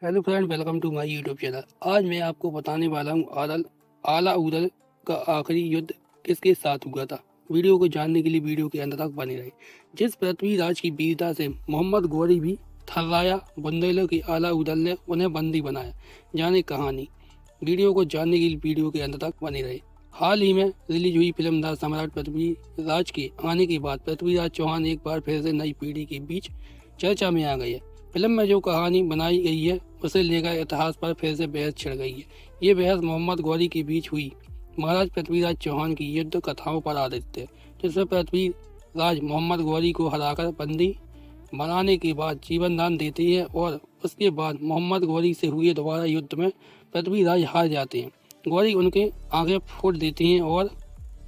Hello friend, welcome to my YouTube channel. आज मैं आपको बताने वाला हूँ आला उदल का आखिरी युद्ध किसके साथ हुआ था। वीडियो को जानने के लिए वीडियो के अंत तक बने रहे। जिस पृथ्वीराज की वीरता से मोहम्मद गौरी भी थर्राया, बुंदेलों की आला उदल ने उन्हें बंदी बनाया। जाने कहानी। वीडियो को जानने के लिए वीडियो के अंत तक बने रहे। हाल ही में रिलीज हुई फिल्म द सम्राट पृथ्वीराज के आने के बाद पृथ्वीराज चौहान एक बार फिर से नई पीढ़ी के बीच चर्चा में आ गए है। फिल्म में जो कहानी बनाई गई है उसे लेकर इतिहास पर फिर से बहस छिड़ गई है। ये बहस मोहम्मद गौरी के बीच हुई महाराज पृथ्वीराज चौहान की युद्ध कथाओं पर आधारित है, जिसमें पृथ्वीराज मोहम्मद गौरी को हराकर बंदी बनाने के बाद जीवन दान देते हैं और उसके बाद मोहम्मद गौरी से हुए दोबारा युद्ध में पृथ्वीराज हार जाते हैं। गौरी उनके आगे फोड़ देते हैं और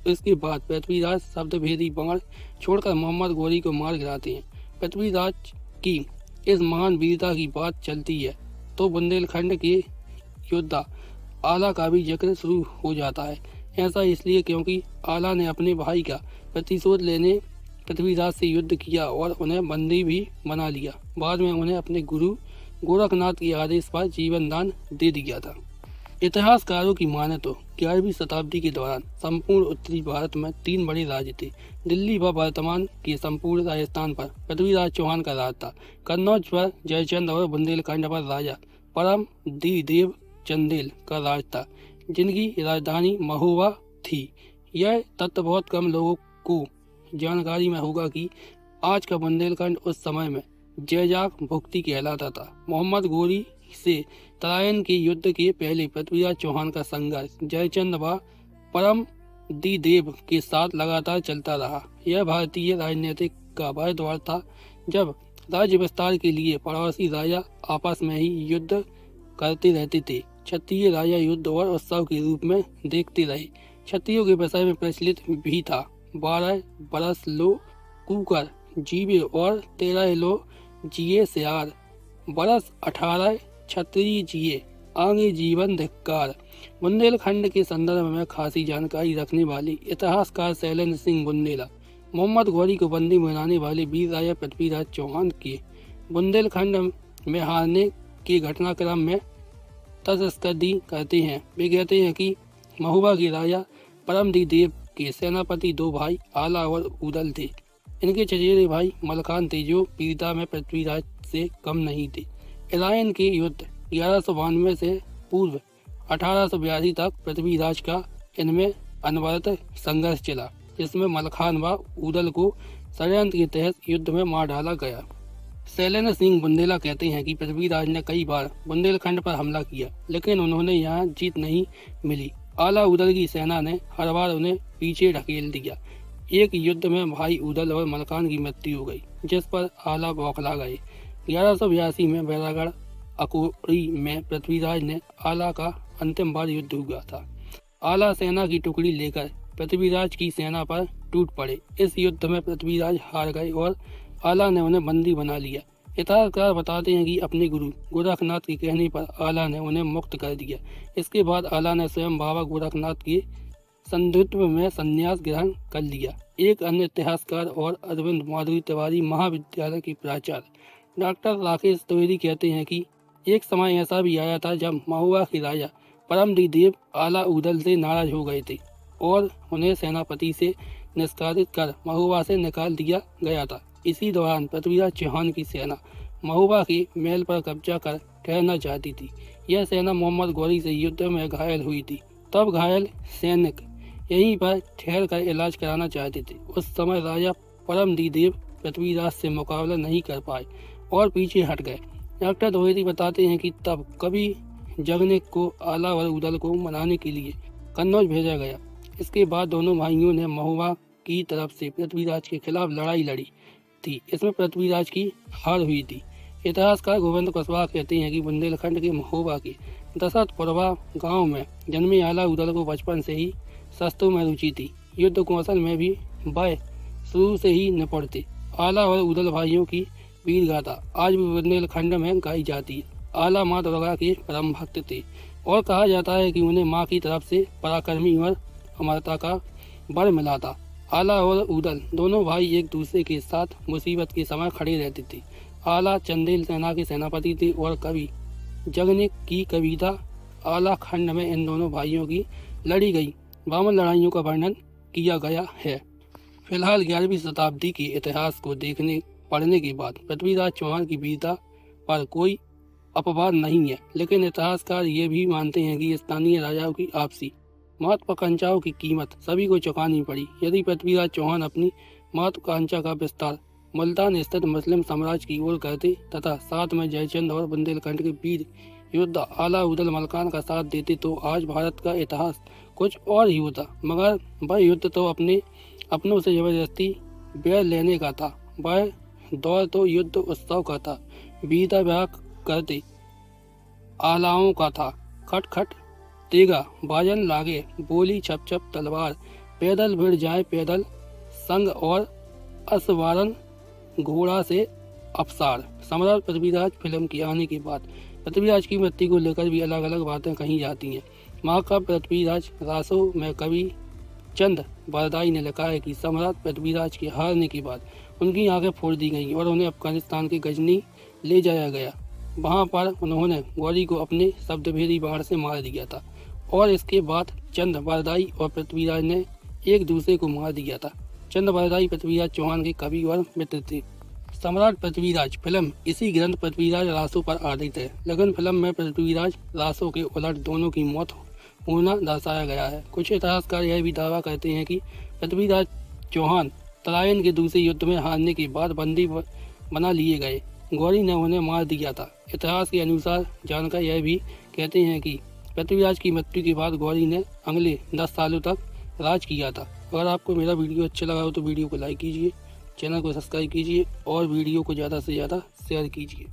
इसके बाद पृथ्वीराज शब्दभेदी बाण छोड़कर मोहम्मद गौरी को मार गिराते हैं। पृथ्वीराज की इस महान वीरता की बात चलती है तो बुंदेलखंड के योद्धा आला का भी जिक्र शुरू हो जाता है। ऐसा इसलिए क्योंकि आला ने अपने भाई का प्रतिशोध लेने पृथ्वीराज से युद्ध किया और उन्हें बंदी भी बना लिया। बाद में उन्हें अपने गुरु गोरखनाथ के आदेश पर जीवन दान दे दिया था। इतिहासकारों की माने तो 11वीं शताब्दी के दौरान संपूर्ण उत्तरी भारत में 3 बड़े राज्य थे। दिल्ली व वर्तमान के संपूर्ण राजस्थान पर पृथ्वीराज चौहान का राज था। कन्नौज पर जयचंद और बुंदेलखंड पर राजा परम देव चंदेल का राज था, जिनकी राजधानी महोबा थी। यह तथ्य बहुत कम लोगों को जानकारी में होगा कि आज का बुंदेलखंड उस समय में जैजाक भुक्ति कहलाता था। मोहम्मद गौरी से तराइन के युद्ध के पहले पृथ्वीराज चौहान का संघर्ष जयचंद व परम देव के साथ लगातार चलता रहा। यह भारतीय राजनीतिक का वह दौर था जब राज्य विस्तार के लिए पड़ोसी राजा आपस में ही युद्ध करते रहते थे। क्षत्रिय राजा युद्ध और उत्सव के रूप में देखते रहे। क्षत्रियों के विषय में प्रचलित भी था 12 बरस लो कुकर जीवे और 13 लो जिये सियार, बरस 18 क्षत्रिय जिये आगे जीवन धिक्कार। बुंदेलखंड के संदर्भ में खासी जानकारी रखने वाले इतिहासकार शैलेंद्र सिंह बुंदेला मोहम्मद गौरी को बंदी बनाने वाले वीर राजा पृथ्वीराज चौहान के बुंदेलखंड में हारने के घटनाक्रम में तस्करी करते हैं। वे कहते हैं कि महोबा के राजा परम देव के सेनापति 2 भाई आला और उदल थे। इनके चचेरे भाई मलखान थे जो वीरता में पृथ्वीराज से कम नहीं थे। इलायन के युद्ध 1192 से पूर्व 1882 तक पृथ्वीराज का इनमें अनवरत संघर्ष चला, जिसमें मलखान व उदल को षड्यंत्र के तहत युद्ध में मार डाला गया। शैलेंद्र सिंह बुंदेला कहते हैं कि पृथ्वीराज ने कई बार बुंदेलखंड पर हमला किया, लेकिन उन्होंने यहाँ जीत नहीं मिली। आला उदल की सेना ने हर बार उन्हें पीछे ढकेल दिया। एक युद्ध में भाई उदल और मलखान की मृत्यु हो गई, जिस पर आला बौखला गए। 1182 में बैरागढ़ अकोरी में पृथ्वीराज ने आला का अंतिम बार युद्ध हुआ था। आला सेना की टुकड़ी लेकर पृथ्वीराज की सेना पर टूट पड़े। इस युद्ध में पृथ्वीराज हार गए और आला ने उन्हें बंदी बना लिया। इतिहासकार बताते हैं कि अपने गुरु गोरखनाथ के कहने पर आला ने उन्हें मुक्त कर दिया। इसके बाद आला ने स्वयं बाबा गोरखनाथ के संतुत्व में संन्यास ग्रहण कर लिया। एक अन्य इतिहासकार और अरविंद माधुरी तिवारी महाविद्यालय के प्राचार्य डॉक्टर राकेश द्विवेदी कहते हैं कि एक समय ऐसा भी आया था जब महोबा के राजा परम देव आला उदल से नाराज हो गए थे और उन्हें सेनापति से निष्कासित कर महोबा से निकाल दिया गया था। इसी दौरान पृथ्वीराज चौहान की सेना महोबा के महल पर कब्जा कर ठहरना चाहती थी। यह सेना मोहम्मद गौरी से युद्ध में घायल हुई थी। तब घायल सैनिक यहीं पर ठहर कर इलाज कराना चाहते थे। उस समय राजा परम देव पृथ्वीराज से मुकाबला नहीं कर पाए और पीछे हट गए। डॉक्टर द्विवेदी बताते हैं कि तब कभी जगनिक को आला और उदल को मनाने के लिए कन्नौज भेजा गया। इसके बाद दोनों भाइयों ने महोबा की तरफ से पृथ्वीराज के खिलाफ लड़ाई लड़ी थी। इसमें पृथ्वीराज की हार हुई थी। इतिहासकार गोविंद कुशवाहा कहते हैं कि बुंदेलखंड के महोबा के दशरथपुरवा गांव में जन्मे आला उदल को बचपन से ही शस्त्रों में रुचि थी। युद्ध कौशल में भी वह शुरू से ही निपुण थे। आला और उदल भाइयों की वीर गाथा आज भी बुंदेलखंड में गाई जाती है। आला माँ दुर्गा के परम भक्त थे और कहा जाता है कि उन्हें माँ की तरफ से पराक्रमी और अमरता का वर मिला था। आला और उदल दोनों भाई एक दूसरे के साथ मुसीबत के समय खड़े रहते थे। आला चंदेल सेना के सेनापति थे और कभी जगने की कविता आला खंड में इन दोनों भाइयों की लड़ी गई बामन लड़ाइयों का वर्णन किया गया है। फिलहाल 11वीं शताब्दी के इतिहास को पढ़ने के बाद पृथ्वीराज चौहान की वीरता पर कोई अपवाद नहीं है, लेकिन इतिहासकार ये भी मानते हैं कि स्थानीय राजाओं की आपसी महत्वाकांक्षाओं की कीमत सभी को चुकानी पड़ी। यदि पृथ्वीराज चौहान अपनी महत्वाकांक्षा का विस्तार मुल्तान स्थित मुस्लिम साम्राज्य की ओर करते तथा साथ में जयचंद और बुंदेलखंड के वीर योद्धा आला उदल मलकान का साथ देते तो आज भारत का इतिहास कुछ और ही होता। मगर वह युद्ध तो अपनों से जबरदस्ती बैर लेने का था, वह दौर तो युद्ध उत्सव का था, वीरता ब्याह करते आलाओं का था। खट खट तेगा बाजन लागे, बोली छप छप तलवार, पैदल भिड़ जाए पैदल संग और असवारन घोड़ा से अफसार। सम्राट पृथ्वीराज फिल्म के आने के बाद पृथ्वीराज की मृत्यु को लेकर भी अलग अलग बातें कही जाती हैं। महाकाव्य पृथ्वीराज रासो में कवि चंद बरदाई ने लिखा है कि सम्राट पृथ्वीराज के हारने के बाद उनकी आंखें फोड़ दी गईं और उन्हें अफगानिस्तान के गजनी ले जाया गया। वहां पर उन्होंने गौरी को अपने शब्दभेदी बाण से मार दिया था और इसके बाद चंद बरदाई और पृथ्वीराज ने एक दूसरे को मार दिया था। चंद बरदाई पृथ्वीराज चौहान के कवि और मित्र थे। सम्राट पृथ्वीराज फिल्म इसी ग्रंथ पृथ्वीराज रासो पर आधारित है, लेकिन फिल्म में पृथ्वीराज रासो के उलट दोनों की मौत होना दर्शाया गया है। कुछ इतिहासकार यह भी दावा करते हैं कि पृथ्वीराज चौहान तराइन के दूसरे युद्ध में हारने के बाद बंदी बना लिए गए, गौरी ने उन्हें मार दिया था। इतिहास के अनुसार जानकार यह भी कहते हैं कि पृथ्वीराज की मृत्यु के बाद गौरी ने अगले 10 सालों तक राज किया था। अगर आपको मेरा वीडियो अच्छा लगा हो तो वीडियो को लाइक कीजिए, चैनल को सब्सक्राइब कीजिए और वीडियो को ज़्यादा से ज़्यादा शेयर कीजिए।